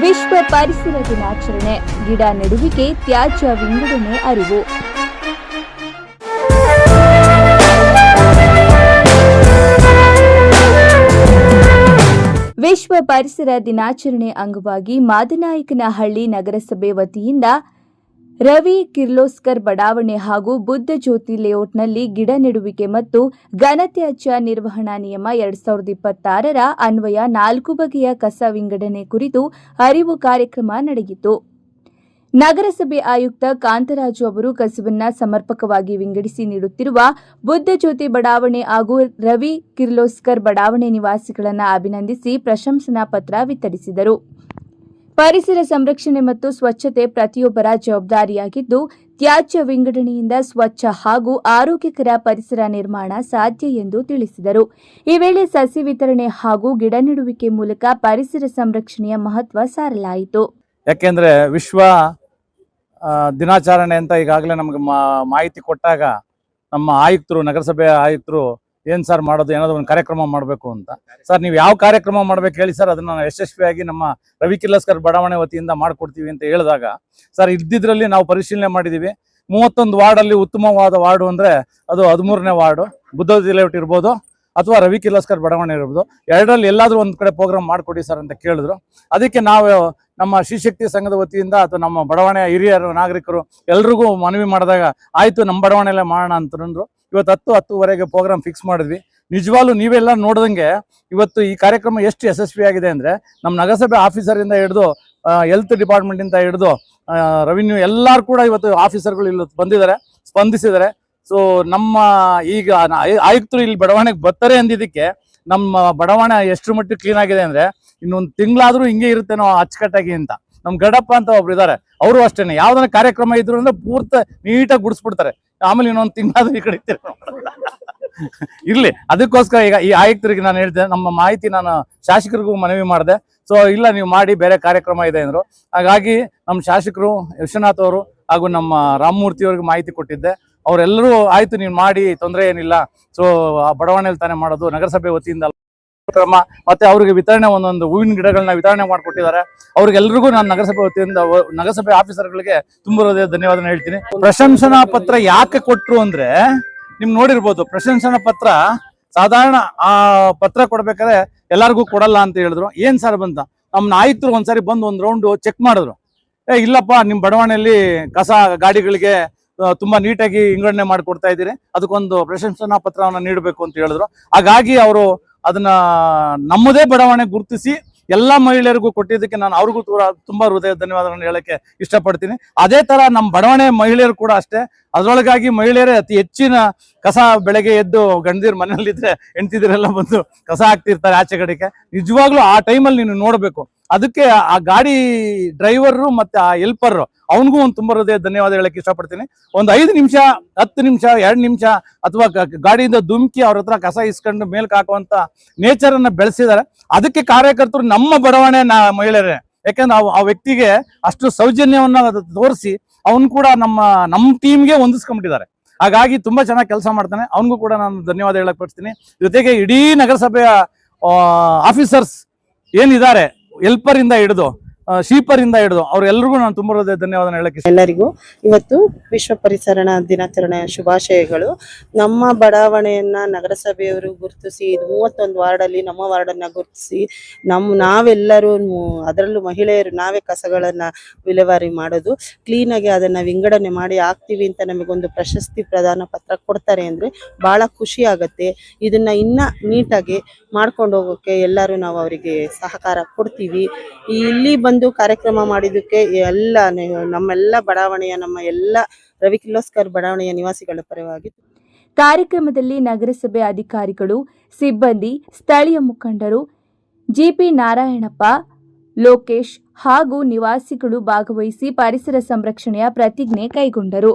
ವಿಶ್ವ ಪರಿಸರ ದಿನಾಚರಣೆ, ಗಿಡ ನೆಡುವಿಕೆ, ತ್ಯಾಜ್ಯ ವಿಂಗಡಣೆ ಅರಿವು. ವಿಶ್ವ ಪರಿಸರ ದಿನಾಚರಣೆ ಅಂಗವಾಗಿ ಮಾದನಾಯಕನಹಳ್ಳಿ ನಗರಸಭೆ ವತಿಯಿಂದ ರವಿ ಕಿರ್ಲೋಸ್ಕರ್ ಬಡಾವಣೆ ಹಾಗೂ ಬುದ್ಧ ಜ್ಯೋತಿ ಲೇಔಟ್ನಲ್ಲಿ ಗಿಡ ನೆಡುವಿಕೆ ಮತ್ತು ಘನತ್ಯಾಜ್ಯ ನಿರ್ವಹಣಾ ನಿಯಮ 2026ರ ಅನ್ವಯ 4 ಬಗೆಯ ಕಸ ವಿಂಗಡಣೆ ಕುರಿತು ಅರಿವು ಕಾರ್ಯಕ್ರಮ ನಡೆಯಿತು. ನಗರಸಭೆ ಆಯುಕ್ತ ಕಾಂತರಾಜು ಅವರು ಕಸವನ್ನು ಸಮರ್ಪಕವಾಗಿ ವಿಂಗಡಿಸಿ ನೀಡುತ್ತಿರುವ ಬುದ್ಧ ಜ್ಯೋತಿ ಬಡಾವಣೆ ಹಾಗೂ ರವಿ ಕಿರ್ಲೋಸ್ಕರ್ ಬಡಾವಣೆ ನಿವಾಸಿಗಳನ್ನು ಅಭಿನಂದಿಸಿ ಪ್ರಶಂಸನಾ ಪತ್ರ ವಿತರಿಸಿದರು. ಪರಿಸರ ಸಂರಕ್ಷಣೆ ಮತ್ತು ಸ್ವಚ್ಛತೆ ಪ್ರತಿಯೊಬ್ಬರ ಜವಾಬ್ದಾರಿಯಾಗಿದ್ದು, ತ್ಯಾಜ್ಯ ವಿಂಗಡಣೆಯಿಂದ ಸ್ವಚ್ಛ ಹಾಗೂ ಆರೋಗ್ಯಕರ ಪರಿಸರ ನಿರ್ಮಾಣ ಸಾಧ್ಯ ಎಂದು ತಿಳಿಸಿದರು. ಈ ವೇಳೆ ಸಸಿ ವಿತರಣೆ ಹಾಗೂ ಗಿಡ ನೆಡುವಿಕೆ ಮೂಲಕ ಪರಿಸರ ಸಂರಕ್ಷಣೆಯ ಮಹತ್ವ ಸಾರಲಾಯಿತು. ಯಾಕೆಂದ್ರೆ ವಿಶ್ವ ದಿನಾಚರಣೆ ಅಂತ ಈಗಾಗಲೇ ನಮಗೆ ಮಾಹಿತಿ ಕೊಟ್ಟಾಗ ನಮ್ಮ ಆಯುಕ್ತರು, ನಗರಸಭೆ ಆಯುಕ್ತರು ಏನು ಸರ್ ಮಾಡೋದು, ಏನಾದ್ರು ಒಂದು ಕಾರ್ಯಕ್ರಮ ಮಾಡಬೇಕು ಅಂತ. ಸರ್ ನೀವು ಯಾವ ಕಾರ್ಯಕ್ರಮ ಮಾಡ್ಬೇಕು ಹೇಳಿ ಸರ್, ಅದನ್ನು ಯಶಸ್ವಿಯಾಗಿ ನಮ್ಮ ರವಿ ಕಿರ್ಲೋಸ್ಕರ್ ಬಡಾವಣೆ ವತಿಯಿಂದ ಮಾಡಿಕೊಡ್ತೀವಿ ಅಂತ ಹೇಳಿದಾಗ, ಸರ್ ಇದ್ದಿದ್ರಲ್ಲಿ ನಾವು ಪರಿಶೀಲನೆ ಮಾಡಿದ್ದೀವಿ. 31 ವಾರ್ಡಲ್ಲಿ ಉತ್ತಮವಾದ ವಾರ್ಡು ಅಂದರೆ ಅದು 13ನೇ ವಾರ್ಡು ಬುದ್ಧ ಲೇಔಟ್ ಇರ್ಬೋದು ಅಥವಾ ರವಿ ಕಿರ್ಲೋಸ್ಕರ್ ಬಡಾವಣೆ ಇರ್ಬೋದು. ಎರಡರಲ್ಲಿ ಎಲ್ಲಾದರೂ ಒಂದು ಕಡೆ ಪ್ರೋಗ್ರಾಮ್ ಮಾಡಿಕೊಡಿ ಸರ್ ಅಂತ ಕೇಳಿದ್ರು. ಅದಕ್ಕೆ ನಾವು ನಮ್ಮ ಶ್ರೀಶಕ್ತಿ ಸಂಘದ ವತಿಯಿಂದ ಅಥವಾ ನಮ್ಮ ಬಡಾವಣೆಯ ಹಿರಿಯರು ನಾಗರಿಕರು ಎಲ್ರಿಗೂ ಮನವಿ ಮಾಡಿದಾಗ ಆಯಿತು ನಮ್ಮ ಬಡಾವಣೆಯಲ್ಲೇ ಮಾಡೋಣ ಅಂತಂದ್ರು. ಇವತ್ತು 10-10:30ಗೆ ಪ್ರೋಗ್ರಾಮ್ ಫಿಕ್ಸ್ ಮಾಡಿದ್ವಿ. ನಿಜವಾಗ್ಲೂ ನೀವೆಲ್ಲ ನೋಡ್ದಂಗೆ ಇವತ್ತು ಈ ಕಾರ್ಯಕ್ರಮ ಎಷ್ಟು ಯಶಸ್ವಿಯಾಗಿದೆ ಅಂದರೆ ನಮ್ಮ ನಗರಸಭೆ ಆಫೀಸರಿಂದ ಹಿಡಿದು ಹೆಲ್ತ್ ಡಿಪಾರ್ಟ್ಮೆಂಟಿಂದ ಹಿಡಿದು ರೆವಿನ್ಯೂ ಎಲ್ಲರೂ ಕೂಡ ಇವತ್ತು ಆಫೀಸರ್ಗಳು ಇಲ್ಲಿ ಬಂದಿದ್ದಾರೆ, ಸ್ಪಂದಿಸಿದ್ದಾರೆ. ಸೊ ನಮ್ಮ ಈಗ ಆಯುಕ್ತರು ಇಲ್ಲಿ ಬಡಾವಣೆಗೆ ಬರ್ತಾರೆ ಅಂದಿದ್ದಕ್ಕೆ ನಮ್ಮ ಬಡಾವಣೆ ಎಷ್ಟು ಮಟ್ಟಿಗೆ ಕ್ಲೀನ್ ಆಗಿದೆ ಅಂದರೆ ಇನ್ನೊಂದು ತಿಂಗಳಾದರೂ ಹಿಂಗೆ ಇರುತ್ತೇನೋ ಅಚ್ಚುಕಟ್ಟಾಗಿ ಅಂತ. ನಮ್ಮ ಗಡಪ್ಪ ಅಂತ ಒಬ್ರು ಇದ್ದಾರೆ, ಅವರು ಅಷ್ಟೇನೆ ಯಾವ್ದಾರ ಕಾರ್ಯಕ್ರಮ ಇದ್ರು ಅಂದ್ರೆ ಪೂರ್ತಿ ನೀಟಾಗಿ ಗುಡಿಸ್ಬಿಡ್ತಾರೆ. ಆಮೇಲೆ ಇನ್ನೊಂದು ತಿಂಗಳಾದ್ರೂ ಈ ಕಡೆ ಇರ್ಲಿ. ಅದಕ್ಕೋಸ್ಕರ ಈಗ ಈ ಆಯುಕ್ತರಿಗೆ ನಾನು ಹೇಳ್ದೆ, ನಮ್ಮ ಮಾಹಿತಿ ನಾನು ಶಾಸಕರಿಗೂ ಮನವಿ ಮಾಡಿದೆ. ಸೊ ಇಲ್ಲ ನೀವು ಮಾಡಿ, ಬೇರೆ ಕಾರ್ಯಕ್ರಮ ಇದೆ ಅಂದರು. ಹಾಗಾಗಿ ನಮ್ಮ ಶಾಸಕರು ವಿಶ್ವನಾಥ್ ಅವರು ಹಾಗೂ ನಮ್ಮ ರಾಮಮೂರ್ತಿ ಅವ್ರಿಗೆ ಮಾಹಿತಿ ಕೊಟ್ಟಿದ್ದೆ. ಅವರೆಲ್ಲರೂ ಆಯ್ತು ನೀವು ಮಾಡಿ, ತೊಂದರೆ ಏನಿಲ್ಲ, ಸೊ ಆ ಬಡಾವಣೆಯಲ್ಲಿ ತಾನೇ ಮಾಡೋದು, ನಗರಸಭೆ ವತಿಯಿಂದ ಕ್ರಮ. ಮತ್ತೆ ಅವ್ರಿಗೆ ವಿತರಣೆ ಒಂದೊಂದು ಹೂವಿನ ಗಿಡಗಳನ್ನ ವಿತರಣೆ ಮಾಡಿಕೊಟ್ಟಿದ್ದಾರೆ. ಅವ್ರಿಗೆಲ್ರಿಗೂ ನಾನು ನಗರಸಭೆ ವತಿಯಿಂದ ನಗರಸಭೆ ಆಫೀಸರ್ಗಳಿಗೆ ತುಂಬ ಧನ್ಯವಾದ ಹೇಳ್ತೀನಿ. ಪ್ರಶಂಸನಾ ಪತ್ರ ಯಾಕೆ ಕೊಟ್ರು ಅಂದ್ರೆ, ನಿಮ್ ನೋಡಿರ್ಬೋದು, ಪ್ರಶಂಸನಾ ಪತ್ರ ಸಾಧಾರಣ ಆ ಪತ್ರ ಕೊಡ್ಬೇಕಾದ್ರೆ ಎಲ್ಲರಿಗೂ ಕೊಡಲ್ಲ ಅಂತ ಹೇಳಿದ್ರು. ಏನ್ ಸರ್ ಬಂತ ನಮ್ಮ ಆಯುಕ್ತರು ಒಂದ್ಸರಿ ಬಂದು ಒಂದು ರೌಂಡ್ ಚೆಕ್ ಮಾಡಿದ್ರು. ಇಲ್ಲಪ್ಪ ನಿಮ್ ಬಡಾವಣೆಯಲ್ಲಿ ಕಸ ಗಾಡಿಗಳಿಗೆ ತುಂಬಾ ನೀಟಾಗಿ ವಿಂಗಡಣೆ ಮಾಡಿಕೊಡ್ತಾ ಇದ್ದೀರಿ, ಅದಕ್ಕೊಂದು ಪ್ರಶಂಸನಾ ಪತ್ರವನ್ನು ನೀಡಬೇಕು ಅಂತ ಹೇಳಿದ್ರು. ಹಾಗಾಗಿ ಅವರು ಅದನ್ನ ನಮ್ಮದೇ ಬಡಾವಣೆ ಗುರುತಿಸಿ ಎಲ್ಲಾ ಮಹಿಳೆಯರಿಗೂ ಕೊಟ್ಟಿದ್ದಕ್ಕೆ ನಾನು ಅವ್ರಿಗೂ ತುಂಬಾ ಹೃದಯ ಧನ್ಯವಾದಗಳನ್ನು ಹೇಳಕ್ಕೆ ಇಷ್ಟಪಡ್ತೀನಿ. ಅದೇ ತರ ನಮ್ಮ ಬಡಾವಣೆ ಮಹಿಳೆಯರು ಕೂಡ ಅಷ್ಟೇ. ಅದರೊಳಗಾಗಿ ಮಹಿಳೆಯರೇ ಅತಿ ಹೆಚ್ಚಿನ ಕಸ ಬೆಳಗ್ಗೆ ಎದ್ದು ಗಂಡದಿರು ಮನೆಯಲ್ಲಿದ್ರೆ ಹೆಂಡತಿದಿರೆಲ್ಲ ಬಂದು ಕಸ ಹಾಕ್ತಿರ್ತಾರೆ ಆಚೆ ಕಡೆಗೆ. ನಿಜವಾಗ್ಲೂ ಆ ಟೈಮಲ್ಲಿ ನೀನು ನೋಡ್ಬೇಕು. ಅದಕ್ಕೆ ಆ ಗಾಡಿ ಡ್ರೈವರು ಮತ್ತೆ ಆ ಹೆಲ್ಪರ್ ಅವನಿಗೂ ಒಂದು ತುಂಬಾ ಹೃದಯ ಧನ್ಯವಾದ ಹೇಳಕ್ಕೆ ಇಷ್ಟಪಡ್ತೀನಿ. ಒಂದು 5 ನಿಮಿಷ 10 ನಿಮಿಷ 2 ನಿಮಿಷ ಅಥವಾ ಗಾಡಿಯಿಂದ ಧುಮುಕಿ ಅವ್ರ ಹತ್ರ ಕಸ ಇಸ್ಕೊಂಡು ಮೇಲ್ಕ್ ಹಾಕುವಂತ ನೇಚರ್ ಅನ್ನ ಬೆಳೆಸಿದ್ದಾರೆ. ಅದಕ್ಕೆ ಕಾರ್ಯಕರ್ತರು ನಮ್ಮ ಬಡಾವಣೆ ಮಹಿಳೆಯರೇ. ಯಾಕಂದ್ರೆ ಆ ವ್ಯಕ್ತಿಗೆ ಅಷ್ಟು ಸೌಜನ್ಯವನ್ನ ತೋರಿಸಿ ಅವನು ಕೂಡ ನಮ್ಮ ಟೀಮ್ಗೆ ಹೊಂದಿಸ್ಕೊಂಡ್ಬಿಟ್ಟಿದ್ದಾರೆ. ಹಾಗಾಗಿ ತುಂಬಾ ಚೆನ್ನಾಗಿ ಕೆಲಸ ಮಾಡ್ತಾನೆ. ಅವನಿಗೂ ಕೂಡ ನಾನು ಧನ್ಯವಾದ ಹೇಳಕ್ ಪಡ್ತೀನಿ. ಜೊತೆಗೆ ಇಡೀ ನಗರಸಭೆಯ ಆಫೀಸರ್ಸ್ ಏನಿದ್ದಾರೆ, ಹೆಲ್ಪರ್ ಇಂದ ಹಿಡಿದು ಶೀಪರ್ ಇಂದ ಹಿಡಿದು ಅವ್ರೆಲ್ರಿಗೂ ನಾನು ತುಂಬಾ ಧನ್ಯವಾದ ಹೇಳಕ್ಕೆ. ಎಲ್ಲರಿಗೂ ಇವತ್ತು ವಿಶ್ವ ಪರಿಸರ ದಿನಾಚರಣೆಯ ಶುಭಾಶಯಗಳು. ನಮ್ಮ ಬಡಾವಣೆಯನ್ನ ನಗರಸಭೆಯವರು ಗುರುತಿಸಿ 31 ವಾರ್ಡಲ್ಲಿ ನಮ್ಮ ವಾರ್ಡನ್ನ ಗುರುತಿಸಿ ನಾವೆಲ್ಲರೂ ಅದರಲ್ಲೂ ಮಹಿಳೆಯರು ನಾವೇ ಕಸಗಳನ್ನ ವಿಲೇವಾರಿ ಮಾಡೋದು, ಕ್ಲೀನಾಗಿ ಅದನ್ನ ವಿಂಗಡಣೆ ಮಾಡಿ ಹಾಕ್ತೀವಿ ಅಂತ ನಮಗೊಂದು ಪ್ರಶಸ್ತಿ ಪ್ರದಾನ ಪತ್ರ ಕೊಡ್ತಾರೆ ಅಂದ್ರೆ ಬಹಳ ಖುಷಿ ಆಗತ್ತೆ. ಇದನ್ನ ಇನ್ನ ನೀಟಾಗಿ ಮಾಡ್ಕೊಂಡು ಹೋಗೋಕೆ ಎಲ್ಲರೂ ನಾವು ಅವರಿಗೆ ಸಹಕಾರ ಕೊಡ್ತೀವಿ. ಇಲ್ಲಿ ಬಂದು ಕಾರ್ಯಕ್ರಮ ಮಾಡಿದ್ದಕ್ಕೆ ನಮ್ಮೆಲ್ಲ ಬಡಾವಣೆಯ ನಮ್ಮ ಎಲ್ಲ ರವಿ ಕಿರ್ಲೋಸ್ಕರ್ ಬಡಾವಣೆಯ ನಿವಾಸಿಗಳ ಪರವಾಗಿ ಕಾರ್ಯಕ್ರಮದಲ್ಲಿ ನಗರಸಭೆ ಅಧಿಕಾರಿಗಳು, ಸಿಬ್ಬಂದಿ, ಸ್ಥಳೀಯ ಮುಖಂಡರು, ಜಿಪಿ ನಾರಾಯಣಪ್ಪ, ಲೋಕೇಶ್ ಹಾಗೂ ನಿವಾಸಿಗಳು ಭಾಗವಹಿಸಿ ಪರಿಸರ ಸಂರಕ್ಷಣೆಯ ಪ್ರತಿಜ್ಞೆ ಕೈಗೊಂಡರು.